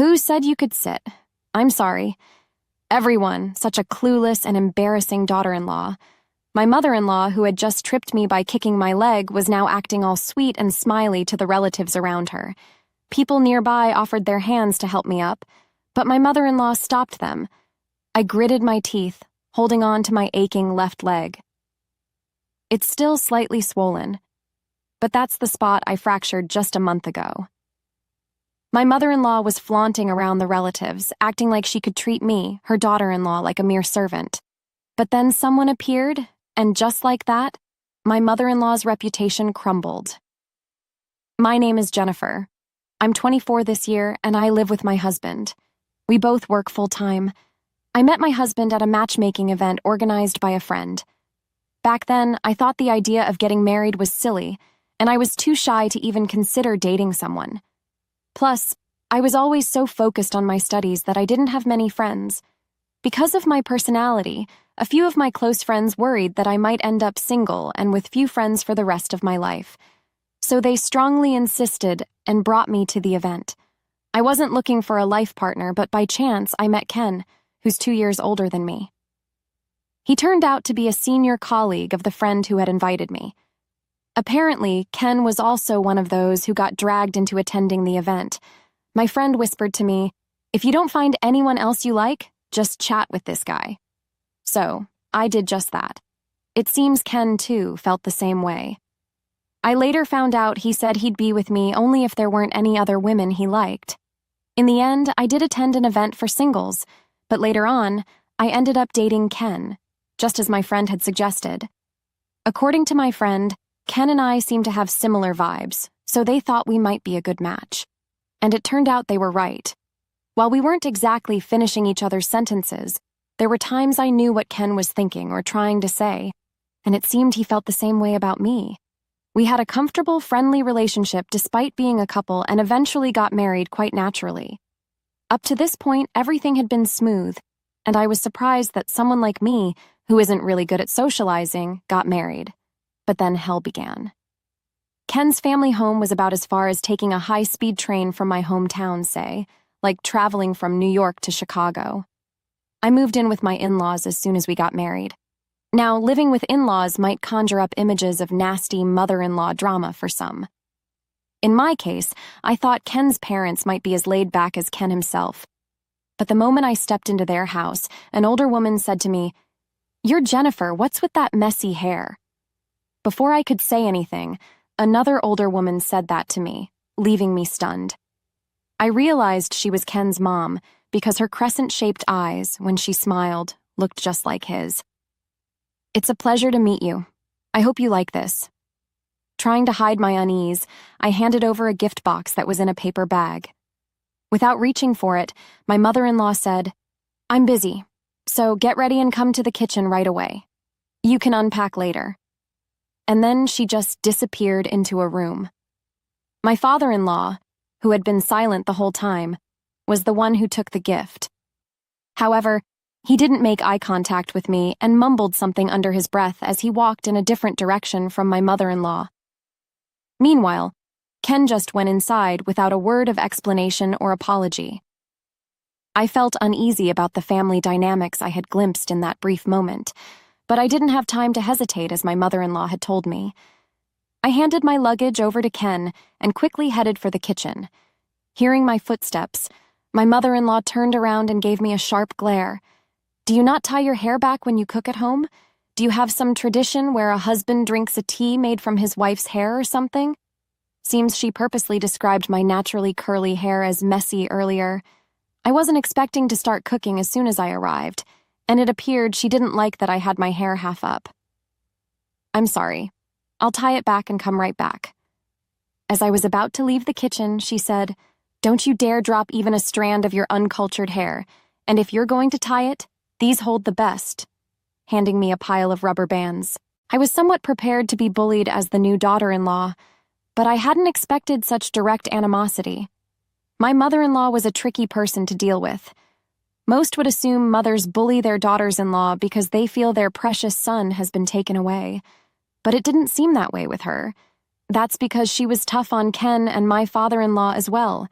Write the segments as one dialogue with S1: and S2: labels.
S1: Who said you could sit? I'm sorry. Everyone, such a clueless and embarrassing daughter-in-law. My mother-in-law, who had just tripped me by kicking my leg, was now acting all sweet and smiley to the relatives around her. People nearby offered their hands to help me up, but my mother-in-law stopped them. I gritted my teeth, holding on to my aching left leg. It's still slightly swollen, but that's the spot I fractured just a month ago. My mother-in-law was flaunting around the relatives, acting like she could treat me, her daughter-in-law, like a mere servant. But then someone appeared, and just like that, my mother-in-law's reputation crumbled. My name is Jennifer. I'm 24 this year, and I live with my husband. We both work full-time. I met my husband at a matchmaking event organized by a friend. Back then, I thought the idea of getting married was silly, and I was too shy to even consider dating someone. Plus, I was always so focused on my studies that I didn't have many friends. Because of my personality, a few of my close friends worried that I might end up single and with few friends for the rest of my life. So they strongly insisted and brought me to the event. I wasn't looking for a life partner, but by chance I met Ken, who's 2 years older than me. He turned out to be a senior colleague of the friend who had invited me. Apparently, Ken was also one of those who got dragged into attending the event. My friend whispered to me, "If you don't find anyone else you like, just chat with this guy." So, I did just that. It seems Ken, too, felt the same way. I later found out he said he'd be with me only if there weren't any other women he liked. In the end, I did attend an event for singles, but later on, I ended up dating Ken, just as my friend had suggested. According to my friend, Ken and I seemed to have similar vibes, so they thought we might be a good match. And it turned out they were right. While we weren't exactly finishing each other's sentences, there were times I knew what Ken was thinking or trying to say, and it seemed he felt the same way about me. We had a comfortable, friendly relationship despite being a couple and eventually got married quite naturally. Up to this point, everything had been smooth, and I was surprised that someone like me, who isn't really good at socializing, got married. But then hell began. Ken's family home was about as far as taking a high-speed train from my hometown, say, like traveling from New York to Chicago. I moved in with my in-laws as soon as we got married. Now, living with in-laws might conjure up images of nasty mother-in-law drama for some. In my case, I thought Ken's parents might be as laid back as Ken himself. But the moment I stepped into their house, an older woman said to me, "You're Jennifer, what's with that messy hair?" Before I could say anything, another older woman said that to me, leaving me stunned. I realized she was Ken's mom because her crescent-shaped eyes, when she smiled, looked just like his. "It's a pleasure to meet you. I hope you like this." Trying to hide my unease, I handed over a gift box that was in a paper bag. Without reaching for it, my mother-in-law said, "I'm busy, so get ready and come to the kitchen right away. You can unpack later." And then she just disappeared into a room. My father-in-law, who had been silent the whole time, was the one who took the gift. However, he didn't make eye contact with me and mumbled something under his breath as he walked in a different direction from my mother-in-law. Meanwhile, Ken just went inside without a word of explanation or apology. I felt uneasy about the family dynamics I had glimpsed in that brief moment, but I didn't have time to hesitate as my mother-in-law had told me. I handed my luggage over to Ken and quickly headed for the kitchen. Hearing my footsteps, my mother-in-law turned around and gave me a sharp glare. "Do you not tie your hair back when you cook at home? Do you have some tradition where a husband drinks a tea made from his wife's hair or something?" Seems she purposely described my naturally curly hair as messy earlier. I wasn't expecting to start cooking as soon as I arrived, and it appeared she didn't like that I had my hair half up. "I'm sorry. I'll tie it back and come right back." As I was about to leave the kitchen, she said, "Don't you dare drop even a strand of your uncultured hair, and if you're going to tie it, these hold the best," handing me a pile of rubber bands. I was somewhat prepared to be bullied as the new daughter-in-law, but I hadn't expected such direct animosity. My mother-in-law was a tricky person to deal with. Most would assume mothers bully their daughters-in-law because they feel their precious son has been taken away. But it didn't seem that way with her. That's because she was tough on Ken and my father-in-law as well,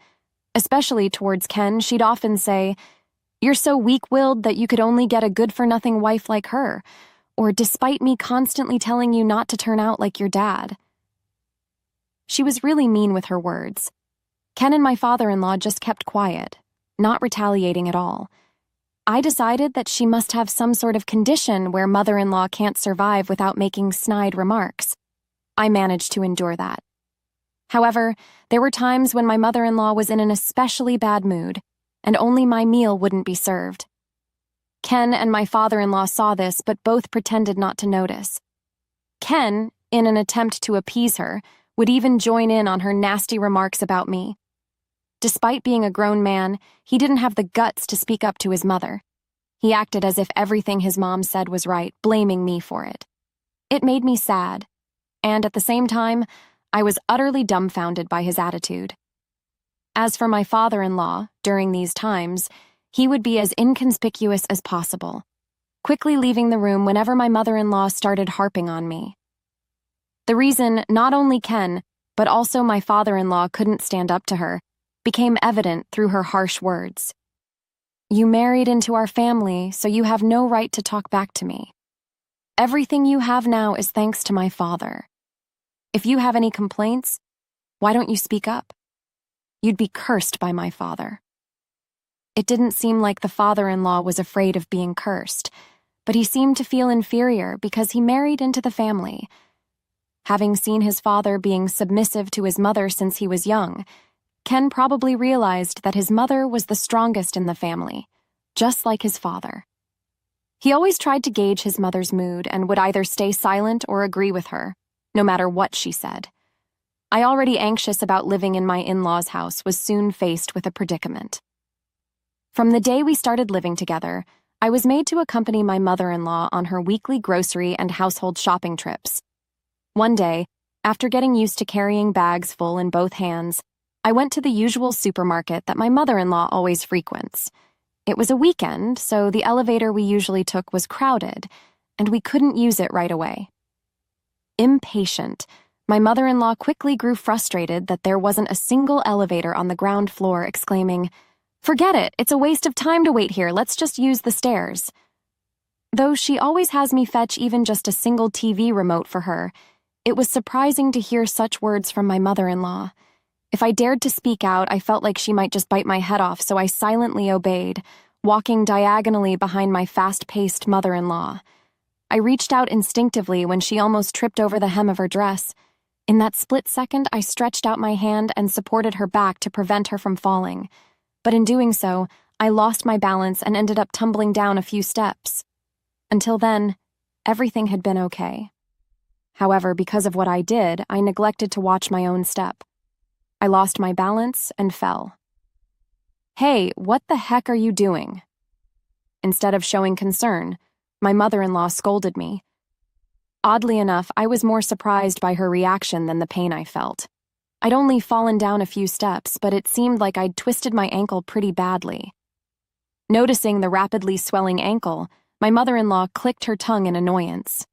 S1: Especially towards Ken, she'd often say, "You're so weak-willed that you could only get a good-for-nothing wife like her," or "despite me constantly telling you not to turn out like your dad." She was really mean with her words. Ken and my father-in-law just kept quiet, not retaliating at all. I decided that she must have some sort of condition where mother-in-law can't survive without making snide remarks. I managed to endure that. However, there were times when my mother-in-law was in an especially bad mood, and only my meal wouldn't be served. Ken and my father-in-law saw this, but both pretended not to notice. Ken, in an attempt to appease her, would even join in on her nasty remarks about me. Despite being a grown man, he didn't have the guts to speak up to his mother. He acted as if everything his mom said was right, blaming me for it. It made me sad, and at the same time, I was utterly dumbfounded by his attitude. As for my father-in-law, during these times, he would be as inconspicuous as possible, quickly leaving the room whenever my mother-in-law started harping on me. The reason not only Ken, but also my father-in-law couldn't stand up to her became evident through her harsh words. "You married into our family, so you have no right to talk back to me. Everything you have now is thanks to my father. If you have any complaints, why don't you speak up? You'd be cursed by my father." It didn't seem like the father-in-law was afraid of being cursed, but he seemed to feel inferior because he married into the family. Having seen his father being submissive to his mother since he was young, Ken probably realized that his mother was the strongest in the family, just like his father. He always tried to gauge his mother's mood and would either stay silent or agree with her, no matter what she said. I, already anxious about living in my in-laws' house, was soon faced with a predicament. From the day we started living together, I was made to accompany my mother-in-law on her weekly grocery and household shopping trips. One day, after getting used to carrying bags full in both hands, I went to the usual supermarket that my mother-in-law always frequents. It was a weekend, so the elevator we usually took was crowded, and we couldn't use it right away. Impatient, my mother-in-law quickly grew frustrated that there wasn't a single elevator on the ground floor, exclaiming, "Forget it, it's a waste of time to wait here, let's just use the stairs." Though she always has me fetch even just a single TV remote for her, it was surprising to hear such words from my mother-in-law. If I dared to speak out, I felt like she might just bite my head off, so I silently obeyed, walking diagonally behind my fast-paced mother-in-law. I reached out instinctively when she almost tripped over the hem of her dress. In that split second, I stretched out my hand and supported her back to prevent her from falling. But in doing so, I lost my balance and ended up tumbling down a few steps. Until then, everything had been okay. However, because of what I did, I neglected to watch my own step. I lost my balance and fell. "Hey, what the heck are you doing?" Instead of showing concern, my mother-in-law scolded me. Oddly enough, I was more surprised by her reaction than the pain I felt. I'd only fallen down a few steps, but it seemed like I'd twisted my ankle pretty badly. Noticing the rapidly swelling ankle, my mother-in-law clicked her tongue in annoyance.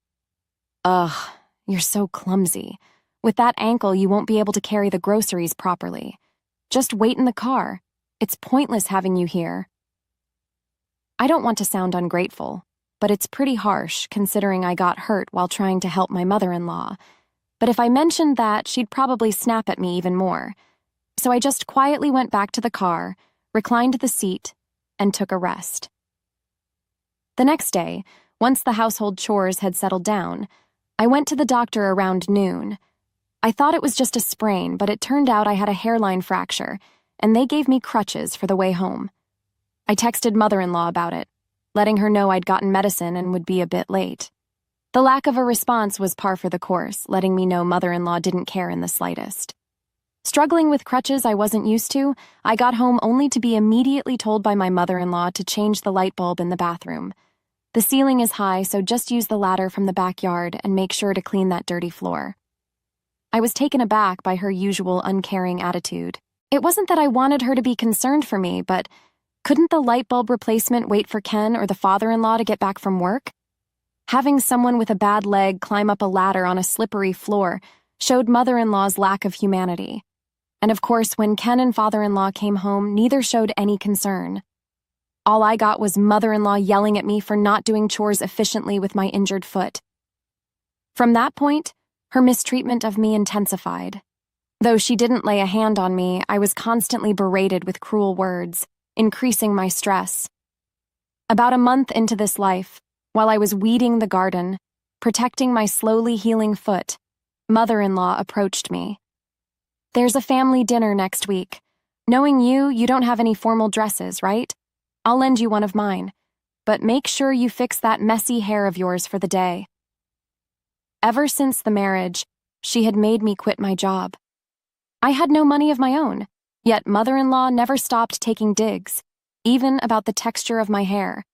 S1: "Ugh, you're so clumsy. With that ankle, you won't be able to carry the groceries properly. Just wait in the car. It's pointless having you here." I don't want to sound ungrateful, but it's pretty harsh considering I got hurt while trying to help my mother-in-law. But if I mentioned that, she'd probably snap at me even more. So I just quietly went back to the car, reclined the seat, and took a rest. The next day, once the household chores had settled down, I went to the doctor around noon. I thought it was just a sprain, but it turned out I had a hairline fracture, and they gave me crutches for the way home. I texted mother-in-law about it, letting her know I'd gotten medicine and would be a bit late. The lack of a response was par for the course, letting me know mother-in-law didn't care in the slightest. Struggling with crutches I wasn't used to, I got home only to be immediately told by my mother-in-law to change the light bulb in the bathroom. The ceiling is high, so just use the ladder from the backyard and make sure to clean that dirty floor. I was taken aback by her usual uncaring attitude. It wasn't that I wanted her to be concerned for me, but couldn't the light bulb replacement wait for Ken or the father-in-law to get back from work? Having someone with a bad leg climb up a ladder on a slippery floor showed mother-in-law's lack of humanity. And of course, when Ken and father-in-law came home, neither showed any concern. All I got was mother-in-law yelling at me for not doing chores efficiently with my injured foot. From that point, her mistreatment of me intensified. Though she didn't lay a hand on me, I was constantly berated with cruel words, increasing my stress. About a month into this life, while I was weeding the garden, protecting my slowly healing foot, mother-in-law approached me. "There's a family dinner next week. Knowing you, you don't have any formal dresses, right? I'll lend you one of mine, but make sure you fix that messy hair of yours for the day." Ever since the marriage, she had made me quit my job. I had no money of my own, yet mother-in-law never stopped taking digs, even about the texture of my hair.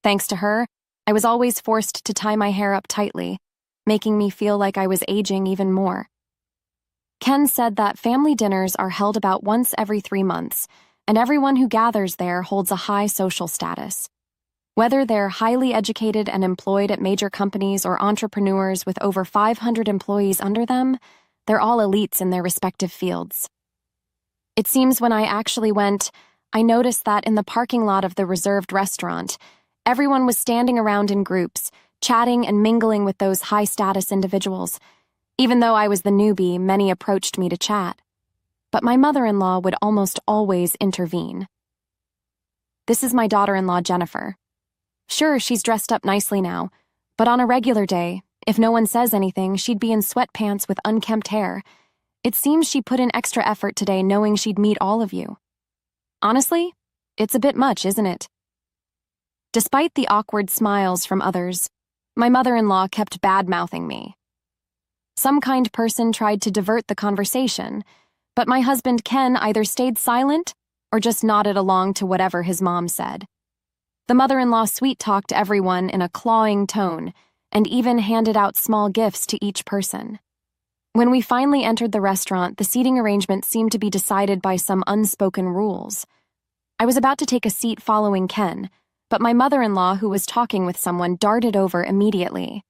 S1: Thanks to her, I was always forced to tie my hair up tightly, making me feel like I was aging even more. Ken said that family dinners are held about once every 3 months, and everyone who gathers there holds a high social status. Whether they're highly educated and employed at major companies or entrepreneurs with over 500 employees under them, they're all elites in their respective fields. It seems when I actually went, I noticed that in the parking lot of the reserved restaurant, everyone was standing around in groups, chatting and mingling with those high-status individuals. Even though I was the newbie, many approached me to chat. But my mother-in-law would almost always intervene. "This is my daughter-in-law, Jennifer. Sure, she's dressed up nicely now, but on a regular day, if no one says anything, she'd be in sweatpants with unkempt hair. It seems she put in extra effort today knowing she'd meet all of you. Honestly, it's a bit much, isn't it?" Despite the awkward smiles from others, my mother-in-law kept bad-mouthing me. Some kind person tried to divert the conversation, but my husband Ken either stayed silent or just nodded along to whatever his mom said. The mother-in-law sweet-talked everyone in a clawing tone and even handed out small gifts to each person. When we finally entered the restaurant, the seating arrangement seemed to be decided by some unspoken rules. I was about to take a seat following Ken, but my mother-in-law, who was talking with someone, darted over immediately.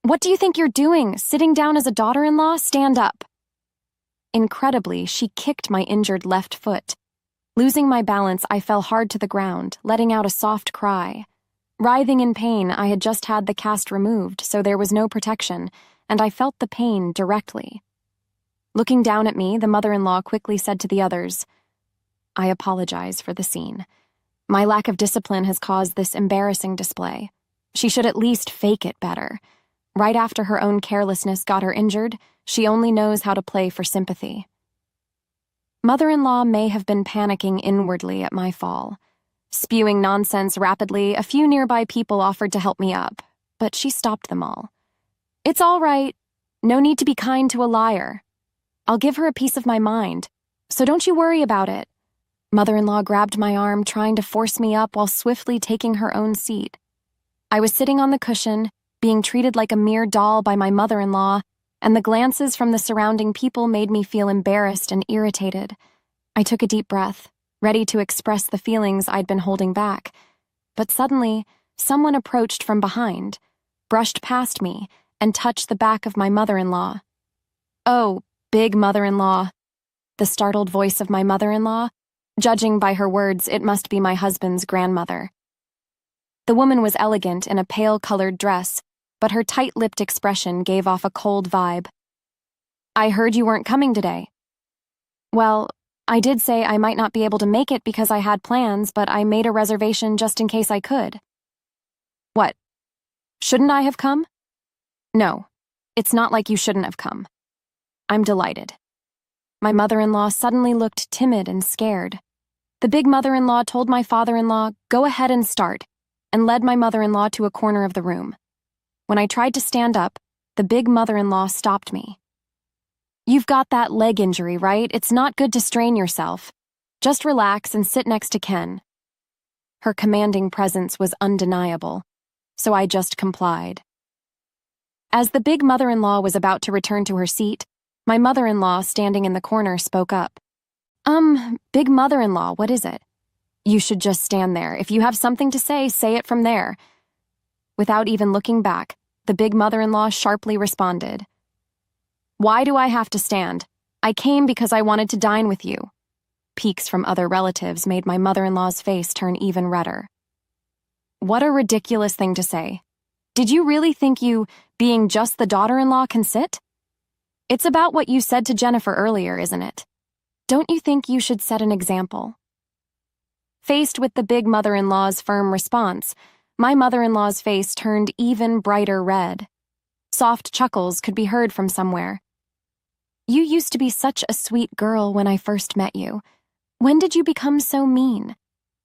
S1: "What do you think you're doing? Sitting down as a daughter-in-law? Stand up." Incredibly, she kicked my injured left foot. Losing my balance, I fell hard to the ground, letting out a soft cry. Writhing in pain, I had just had the cast removed, so there was no protection, and I felt the pain directly. Looking down at me, the mother-in-law quickly said to the others, "I apologize for the scene. My lack of discipline has caused this embarrassing display. She should at least fake it better. Right after her own carelessness got her injured, she only knows how to play for sympathy." Mother-in-law may have been panicking inwardly at my fall. Spewing nonsense rapidly, a few nearby people offered to help me up, but she stopped them all. "It's all right. No need to be kind to a liar. I'll give her a piece of my mind, so don't you worry about it." Mother-in-law grabbed my arm, trying to force me up while swiftly taking her own seat. I was sitting on the cushion, being treated like a mere doll by my mother-in-law, and the glances from the surrounding people made me feel embarrassed and irritated. I took a deep breath, ready to express the feelings I'd been holding back. But suddenly, someone approached from behind, brushed past me, and touched the back of my mother-in-law. "Oh, big mother-in-law." The startled voice of my mother-in-law. Judging by her words, it must be my husband's grandmother. The woman was elegant in a pale-colored dress, but her tight-lipped expression gave off a cold vibe. "I heard you weren't coming today." "Well, I did say I might not be able to make it because I had plans, but I made a reservation just in case I could." "What? Shouldn't I have come?" "No, it's not like you shouldn't have come. I'm delighted." My mother-in-law suddenly looked timid and scared. The big mother-in-law told my father-in-law, "Go ahead and start," and led my mother-in-law to a corner of the room. When I tried to stand up, the big mother-in-law stopped me. "You've got that leg injury, right? It's not good to strain yourself. Just relax and sit next to Ken." Her commanding presence was undeniable, so I just complied. As the big mother-in-law was about to return to her seat, my mother-in-law, standing in the corner, spoke up. Big mother-in-law, what is it?" "You should just stand there. If you have something to say it from there." Without even looking back, the big mother-in-law sharply responded. "Why do I have to stand? I came because I wanted to dine with you. Peeks from other relatives made my mother-in-law's face turn even redder. What a ridiculous thing to say. Did you really think you, being just the daughter-in-law, can sit? It's about what you said to Jennifer earlier, isn't it? Don't you think you should set an example? Faced with the big mother-in-law's firm response, my mother-in-law's face turned even brighter red. Soft chuckles could be heard from somewhere. You used to be such a sweet girl when I first met you. When did you become so mean?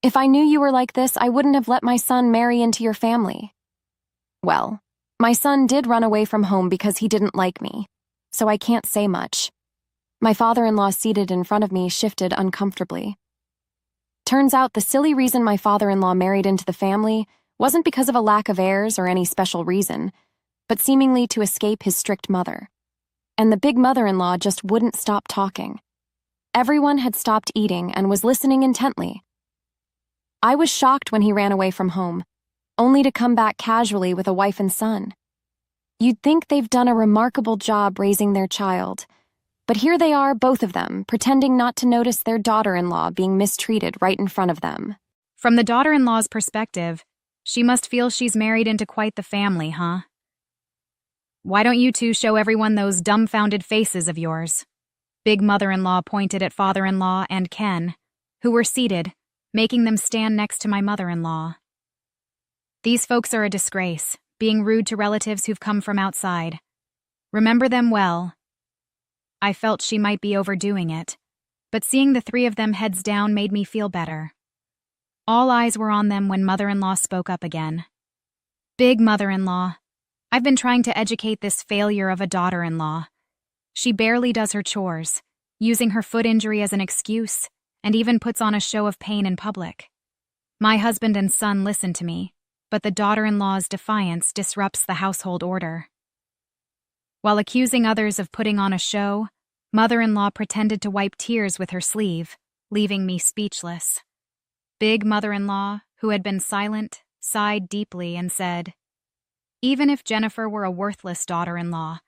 S1: If I knew you were like this, I wouldn't have let my son marry into your family. Well, my son did run away from home because he didn't like me, so I can't say much. My father-in-law seated in front of me shifted uncomfortably. Turns out the silly reason my father-in-law married into the family wasn't because of a lack of heirs or any special reason, but seemingly to escape his strict mother. And the big mother-in-law just wouldn't stop talking. Everyone had stopped eating and was listening intently. I was shocked when he ran away from home, only to come back casually with a wife and son. You'd think they've done a remarkable job raising their child, but here they are, both of them, pretending not to notice their daughter-in-law being mistreated right in front of them.
S2: From the daughter-in-law's perspective, she must feel she's married into quite the family, huh? Why don't you two show everyone those dumbfounded faces of yours? Big mother-in-law pointed at father-in-law and Ken, who were seated, making them stand next to my mother-in-law. These folks are a disgrace, being rude to relatives who've come from outside. Remember them well. I felt she might be overdoing it, but seeing the three of them heads down made me feel better. All eyes were on them when mother-in-law spoke up again. Big mother-in-law, I've been trying to educate this failure of a daughter-in-law. She barely does her chores, using her foot injury as an excuse, and even puts on a show of pain in public. My husband and son listen to me, but the daughter-in-law's defiance disrupts the household order. While accusing others of putting on a show, mother-in-law pretended to wipe tears with her sleeve, leaving me speechless. Big mother-in-law, who had been silent, sighed deeply and said, "Even if Jennifer were a worthless daughter-in-law,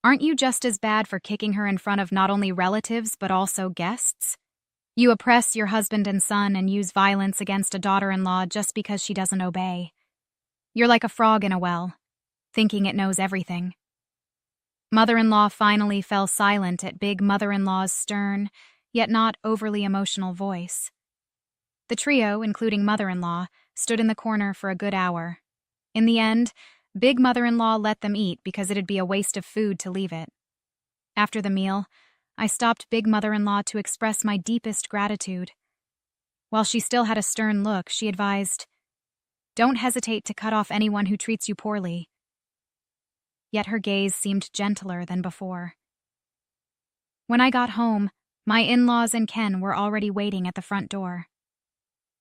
S2: aren't you just as bad for kicking her in front of not only relatives but also guests? You oppress your husband and son and use violence against a daughter-in-law just because she doesn't obey. You're like a frog in a well, thinking it knows everything." Mother-in-law finally fell silent at big mother-in-law's stern, yet not overly emotional voice. The trio, including mother-in-law, stood in the corner for a good hour. In the end, big mother-in-law let them eat because it'd be a waste of food to leave it. After the meal, I stopped big mother-in-law to express my deepest gratitude. While she still had a stern look, she advised, "Don't hesitate to cut off anyone who treats you poorly." Yet her gaze seemed gentler than before. When I got home, my in-laws and Ken were already waiting at the front door.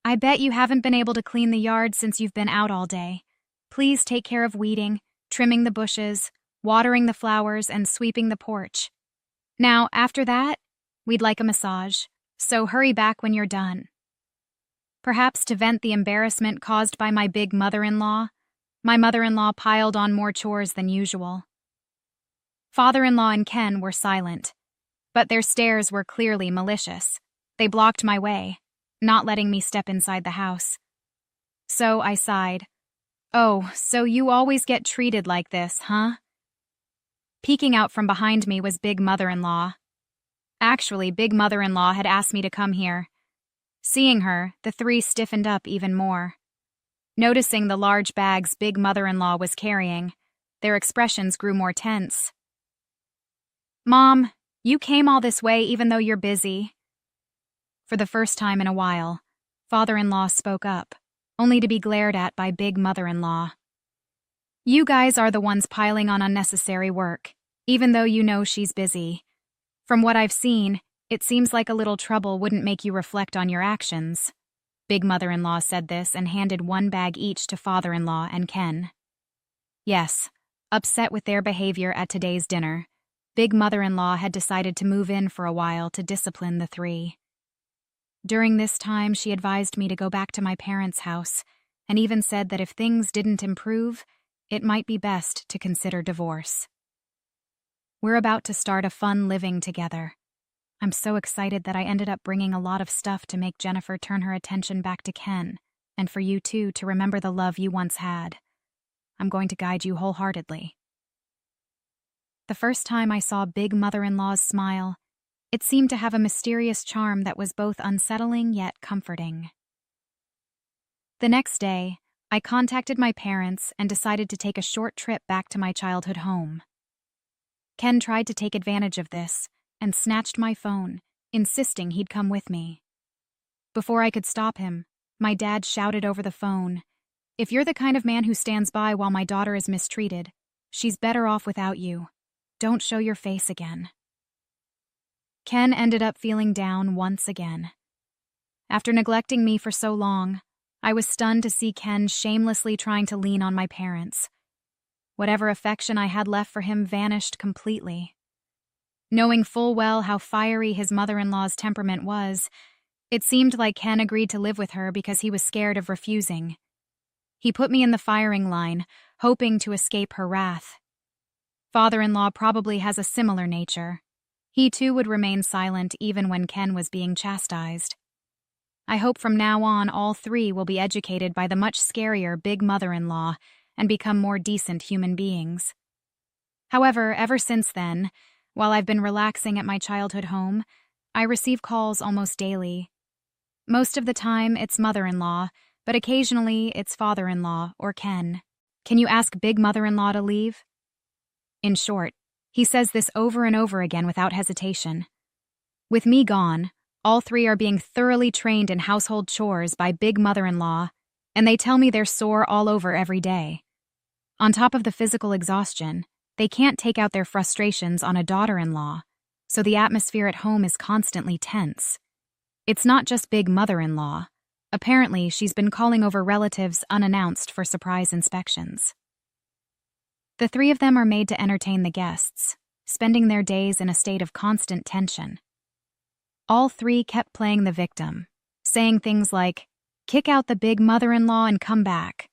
S2: "I bet you haven't been able to clean the yard since you've been out all day. Please take care of weeding, trimming the bushes, watering the flowers, and sweeping the porch. Now, after that, we'd like a massage, so hurry back when you're done." Perhaps to vent the embarrassment caused by my big mother-in-law, my mother-in-law piled on more chores than usual. Father-in-law and Ken were silent, but their stares were clearly malicious. They blocked my way, not letting me step inside the house. So I sighed. "Oh, so you always get treated like this, huh?" Peeking out from behind me was big mother-in-law. Actually, big mother-in-law had asked me to come here. Seeing her, the three stiffened up even more. Noticing the large bags big mother-in-law was carrying, their expressions grew more tense. "Mom, you came all this way even though you're busy." For the first time in a while, father-in-law spoke up, only to be glared at by big mother-in-law. "You guys are the ones piling on unnecessary work, even though you know she's busy. From what I've seen, it seems like a little trouble wouldn't make you reflect on your actions." Big mother-in-law said this and handed one bag each to father-in-law and Ken. Yes, upset with their behavior at today's dinner, big mother-in-law had decided to move in for a while to discipline the three. During this time, she advised me to go back to my parents' house, and even said that if things didn't improve, it might be best to consider divorce. We're about to start a fun living together, I'm so excited that I ended up bringing a lot of stuff to make Jennifer turn her attention back to Ken, and for you too to remember the love you once had. I'm going to guide you wholeheartedly. The first time I saw Big Mother-in-law's smile, it seemed to have a mysterious charm that was both unsettling yet comforting. The next day, I contacted my parents and decided to take a short trip back to my childhood home. Ken tried to take advantage of this and snatched my phone, insisting he'd come with me. Before I could stop him, my dad shouted over the phone, "If you're the kind of man who stands by while my daughter is mistreated, she's better off without you. Don't show your face again." Ken ended up feeling down once again. After neglecting me for so long, I was stunned to see Ken shamelessly trying to lean on my parents. Whatever affection I had left for him vanished completely. Knowing full well how fiery his mother-in-law's temperament was, it seemed like Ken agreed to live with her because he was scared of refusing. He put me in the firing line, hoping to escape her wrath. Father-in-law probably has a similar nature. He too would remain silent even when Ken was being chastised. I hope from now on all three will be educated by the much scarier Big Mother-in-law and become more decent human beings. However, ever since then, while I've been relaxing at my childhood home, I receive calls almost daily. Most of the time, it's mother-in-law, but occasionally it's father-in-law or Ken. "Can you ask Big Mother-in-law to leave?" In short, he says this over and over again without hesitation. With me gone, all three are being thoroughly trained in household chores by Big Mother-in-law, and they tell me they're sore all over every day. On top of the physical exhaustion, they can't take out their frustrations on a daughter-in-law, so the atmosphere at home is constantly tense. It's not just Big Mother-in-law. Apparently, she's been calling over relatives unannounced for surprise inspections. The three of them are made to entertain the guests, spending their days in a state of constant tension. All three kept playing the victim, saying things like, "Kick out the Big Mother-in-law and come back.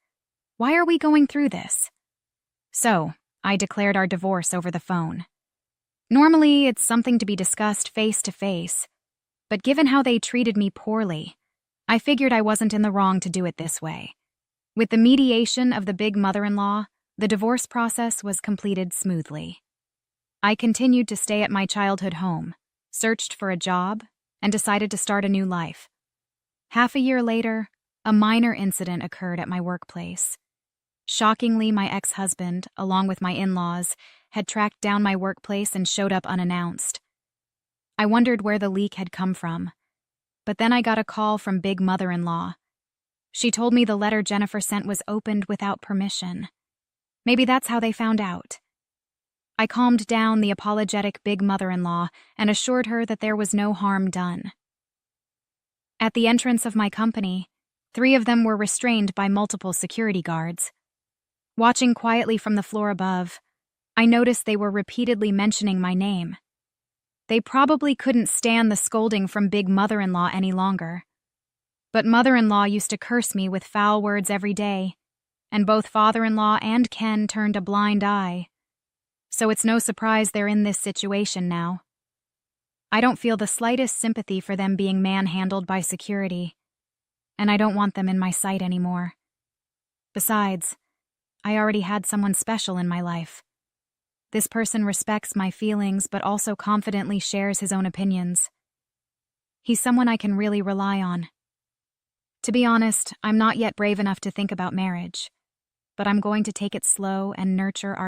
S2: Why are we going through this?" So, I declared our divorce over the phone. Normally, it's something to be discussed face to face, but given how they treated me poorly, I figured I wasn't in the wrong to do it this way. With the mediation of the Big Mother-in-law, the divorce process was completed smoothly. I continued to stay at my childhood home, searched for a job, and decided to start a new life. Half a year later, a minor incident occurred at my workplace. Shockingly, my ex-husband, along with my in-laws, had tracked down my workplace and showed up unannounced. I wondered where the leak had come from, but then I got a call from Big Mother-in-law. She told me the letter Jennifer sent was opened without permission. Maybe that's how they found out. I calmed down the apologetic Big Mother-in-law and assured her that there was no harm done. At the entrance of my company, 3 of them were restrained by multiple security guards. Watching quietly from the floor above, I noticed they were repeatedly mentioning my name. They probably couldn't stand the scolding from Big Mother-in-law any longer. But Mother-in-law used to curse me with foul words every day, and both Father-in-law and Ken turned a blind eye. So it's no surprise they're in this situation now. I don't feel the slightest sympathy for them being manhandled by security, and I don't want them in my sight anymore. Besides, I already had someone special in my life. This person respects my feelings but also confidently shares his own opinions. He's someone I can really rely on. To be honest, I'm not yet brave enough to think about marriage, but I'm going to take it slow and nurture our